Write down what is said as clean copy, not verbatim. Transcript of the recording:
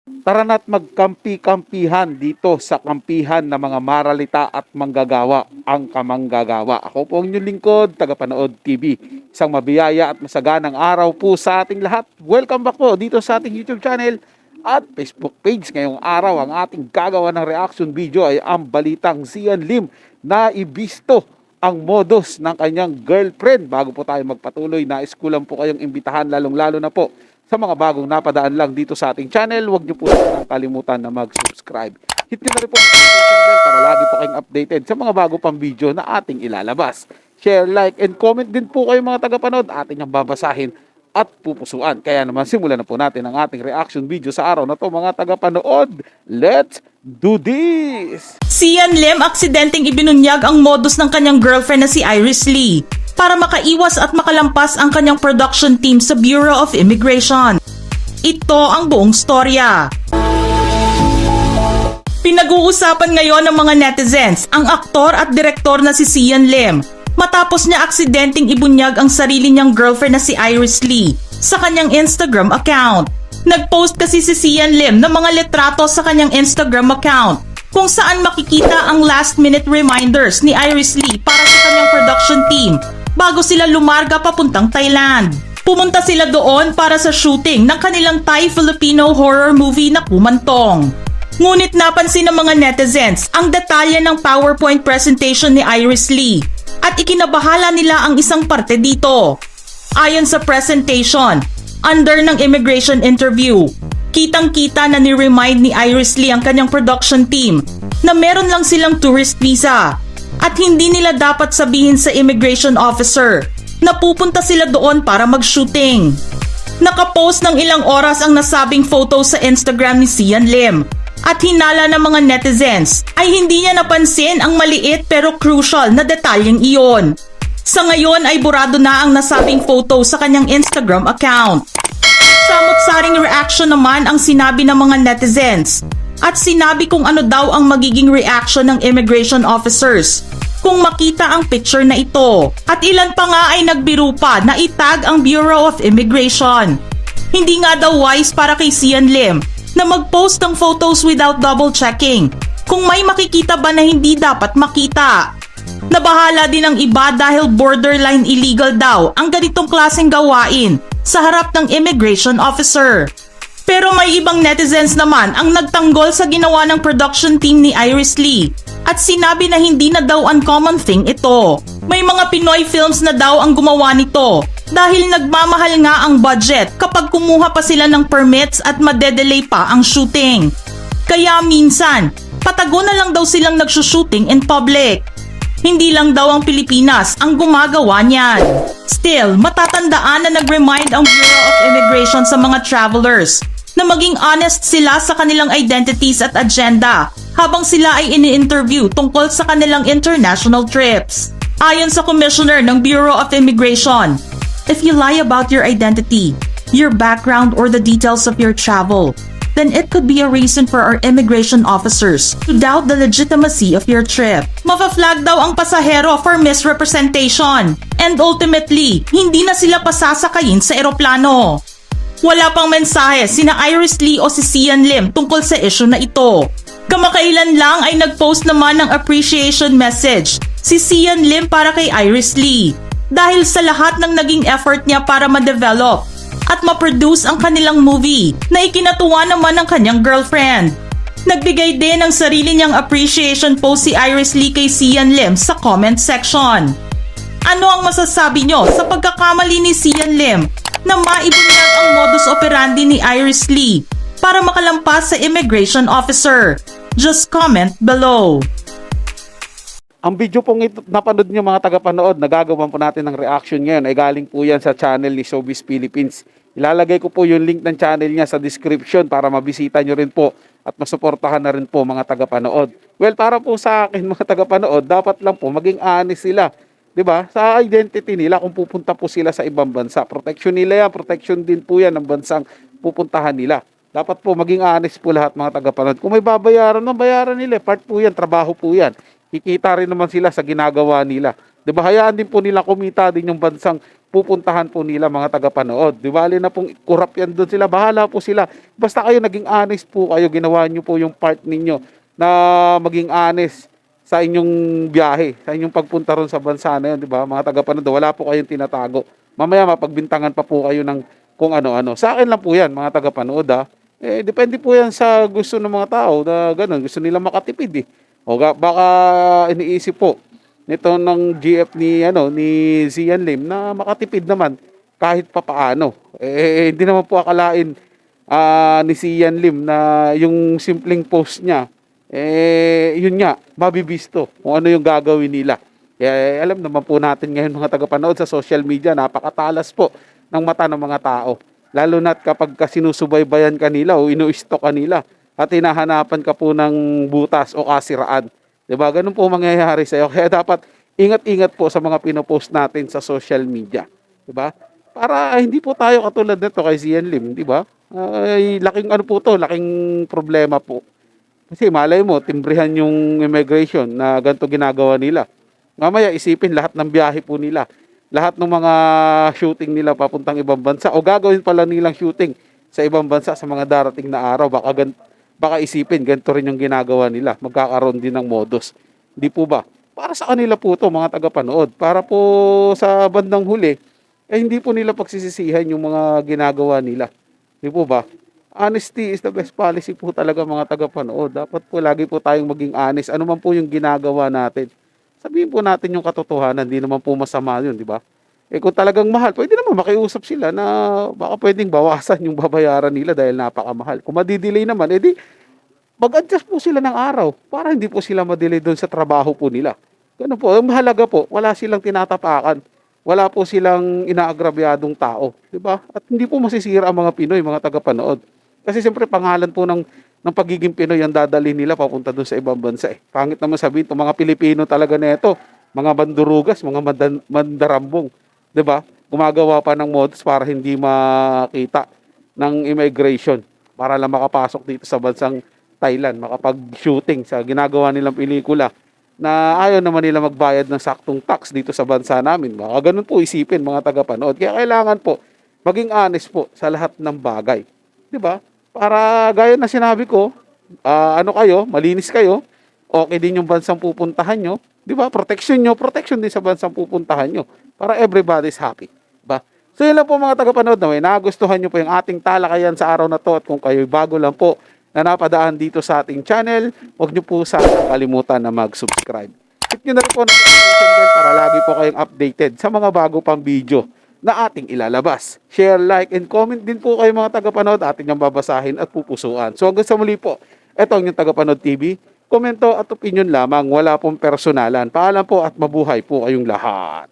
Tara na't magkampi-kampihan dito sa kampihan ng mga maralita at manggagawa, ang kamanggagawa. Ako po ang inyong lingkod, tagapanood TV. Isang mabiyaya at masaganang araw po sa ating lahat. Welcome back po dito sa ating YouTube channel at Facebook page. Ngayong araw, ang ating gagawa ng reaction video ay ang balitang Sian Lim na ibisto ang modus ng kanyang girlfriend. Bago po tayo magpatuloy, nais ko lang po kayong imbitahan, lalong-lalo na po sa mga bagong napadaan lang dito sa ating channel. Huwag niyo po lang kalimutan na mag-subscribe. Hit niyo na rin po ang notification bell para lagi po kayong updated sa mga bago pang video na ating ilalabas. Share, like, and comment din po kayo mga tagapanood. Ating ang babasahin at pupusuan. Kaya naman simulan na po natin ang ating reaction video sa araw na to mga tagapanood. Let's do this! Sian Lim aksidenteng ibinunyag ang modus ng kanyang girlfriend na si Iris Lee para makaiwas at makalampas ang kanyang production team sa Bureau of Immigration. Ito ang buong storya. Pinag-uusapan ngayon ng mga netizens ang aktor at direktor na si Sian Lim matapos niya aksidenteng ibunyag ang sarili niyang girlfriend na si Iris Lee sa kanyang Instagram account. Nag-post kasi si Sian Lim ng mga litrato sa kanyang Instagram account kung saan makikita ang last-minute reminders ni Iris Lee para sa kanyang production team bago sila lumarga papuntang Thailand. Pumunta sila doon para sa shooting ng kanilang Thai-Filipino horror movie na Kumantong. Ngunit napansin ng mga netizens ang detalye ng PowerPoint presentation ni Iris Lee at ikinabahala nila ang isang parte dito. Ayon sa presentation, under ng immigration interview, kitang-kita na ni-remind ni Iris Lee ang kanyang production team na meron lang silang tourist visa at hindi nila dapat sabihin sa immigration officer na pupunta sila doon para mag-shooting. Nakapost ng ilang oras ang nasabing photo sa Instagram ni Sian Lim at hinala ng mga netizens ay hindi niya napansin ang maliit pero crucial na detalyeng iyon. Sa ngayon ay burado na ang nasabing photo sa kanyang Instagram account. Samot-saring reaction naman ang sinabi ng mga netizens at sinabi kung ano daw ang magiging reaction ng immigration officers kung makita ang picture na ito. At ilan pa nga ay nagbiro pa na itag ang Bureau of Immigration. Hindi nga daw wise para kay Sian Lim na mag-post ng photos without double-checking kung may makikita ba na hindi dapat makita. Nabahala din ang iba dahil borderline illegal daw ang ganitong klaseng gawain sa harap ng immigration officer. Pero may ibang netizens naman ang nagtanggol sa ginawa ng production team ni Iris Lee at sinabi na hindi na daw uncommon thing ito. May mga Pinoy films na daw ang gumawa nito dahil nagmamahal nga ang budget kapag kumuha pa sila ng permits at madedelay pa ang shooting. Kaya minsan, patago na lang daw silang nagsushooting in public. Hindi lang daw ang Pilipinas ang gumagawa niyan. Still, matatandaan na nag-remind ang Bureau of Immigration sa mga travelers na maging honest sila sa kanilang identities at agenda habang sila ay ini-interview tungkol sa kanilang international trips. Ayon sa Commissioner ng Bureau of Immigration, if you lie about your identity, your background or the details of your travel, then it could be a reason for our immigration officers to doubt the legitimacy of your trip. Mapa-flag daw ang pasahero for misrepresentation and ultimately, hindi na sila pasasakayin sa eroplano. Wala pang mensahe sina Iris Lee o si Sian Lim tungkol sa issue na ito. Kamakailan lang ay nag-post naman ng appreciation message si Sian Lim para kay Iris Lee dahil sa lahat ng naging effort niya para ma-develop at ma-produce ang kanilang movie na ikinatuwa naman ng kanyang girlfriend. Nagbigay din ng sarili niyang appreciation post si Iris Lee kay Sian Lim sa comment section. Ano ang masasabi nyo sa pagkakamali ni Sian Lim na maibunyag ang modus operandi ni Iris Lee para makalampas sa immigration officer? Just comment below. Ang video pong ito, napanood nyo mga tagapanood, nagagawan po natin ng reaction ngayon ay galing po yan sa channel ni Showbiz Philippines. Ilalagay ko po yung link ng channel niya sa description para mabisita nyo rin po at masuportahan na rin po mga tagapanood. Well, para po sa akin mga tagapanood, dapat lang po maging honest sila. 'Di ba? Sa identity nila kung pupunta po sila sa ibang bansa. Protection nila yan, protection din po yan ng bansang pupuntahan nila. Dapat po maging honest po lahat mga tagapanood. Kung may babayaran, bayaran nila. Part po yan, trabaho po yan. Kikita rin naman sila sa ginagawa nila. 'Di ba? Hayaan din po nila kumita din yung bansang pupuntahan po nila mga tagapanood. Di bali na pong kurap yan doon sila, bahala po sila. Basta kayo naging honest po kayo, ginawa nyo po yung part ninyo na maging honest sa inyong biyahe, sa inyong pagpunta ron sa bansa na yun, di ba? Mga tagapanood, wala po kayong tinatago. Mamaya mapagbintangan pa po kayo ng kung ano-ano. Sa akin lang po yan, mga tagapanood ha. Depende po yan sa gusto ng mga tao na ganun, gusto nila makatipid eh. Baka iniisip po nito ng GF ni Zian Lim na makatipid naman kahit papaano. Hindi naman po akalain ni Zian Lim na yung simpleng post niya yun nga, mabibisto kung ano yung gagawin nila. Alam naman po natin ngayon mga tagapanood sa social media, napakatalas po ng mata ng mga tao. Lalo na't kapag sinusubaybayan kanila o inu-stalk kanila at hinahanapan ka po ng butas o kasiraan. Diba? Ganun po mangyayari sa'yo. Kaya dapat ingat-ingat po sa mga pinopost natin sa social media. Diba? Para hindi po tayo katulad nito kay Zian Lim. Diba? Laking ano po to, laking problema po. Kasi malay mo, timbrihan yung immigration na ganito ginagawa nila. Mamaya isipin lahat ng biyahe po nila. Lahat ng mga shooting nila papuntang ibang bansa o gagawin pala nilang shooting sa ibang bansa sa mga darating na araw. Baka isipin, ganito rin yung ginagawa nila. Magkakaroon din ng modus. Hindi po ba? Para sa kanila po to mga tagapanood. Para po sa bandang huli, hindi po nila pagsisisihan yung mga ginagawa nila. Hindi po ba? Honesty is the best policy po talaga mga tagapanood. Dapat po lagi po tayong maging honest. Ano man po yung ginagawa natin. Sabihin po natin yung katotohanan. Hindi naman po masama yun, di ba? Kung talagang mahal, pwede naman makiusap sila na baka pwedeng bawasan yung babayaran nila dahil napakamahal. Kung madidelay naman, edi mag-adjust po sila ng araw para hindi po sila madelay doon sa trabaho po nila. Ganun po. Ang mahalaga po, wala silang tinatapakan. Wala po silang inaagrabyadong tao. Di ba? At hindi po masisira ang mga Pinoy, mga tagapanood. Kasi siyempre pangalan po ng pagiging Pinoy ang dadalhin nila papunta doon sa ibang bansa. Pangit naman sabihin, itong mga Pilipino talaga nito, mga bandurugas, mga mandarambong. 'Di ba? Gumagawa pa ng modus para hindi makita ng immigration para lang makapasok dito sa bansang Thailand, makapag-shooting sa ginagawa nilang pelikula na ayaw naman nila magbayad ng saktong tax dito sa bansa namin. Baka ganun po isipin mga tagapanood. Kaya kailangan po maging honest po sa lahat ng bagay. 'Di ba? Para gaya na sinabi ko, malinis kayo, okay din yung bansang pupuntahan nyo. Di ba? Protection din sa bansang pupuntahan nyo. Para everybody's happy. Diba? So yun lang po mga tagapanood na may nagustuhan nyo po yung ating talakayan sa araw na to. At kung kayo bago lang po na napadaan dito sa ating channel, huwag nyo po sana kalimutan na mag-subscribe. Hit nyo na rin po ng notification bell para lagi po kayong updated sa mga bago pang video na ating ilalabas. Share, like, and comment din po kayo mga tagapanood. Ating yung babasahin at pupusuan. So hanggang sa muli po, ito ang yung Tagapanood TV. Komento at opinion lamang. Wala pong personalan. Paalam po at mabuhay po kayong lahat.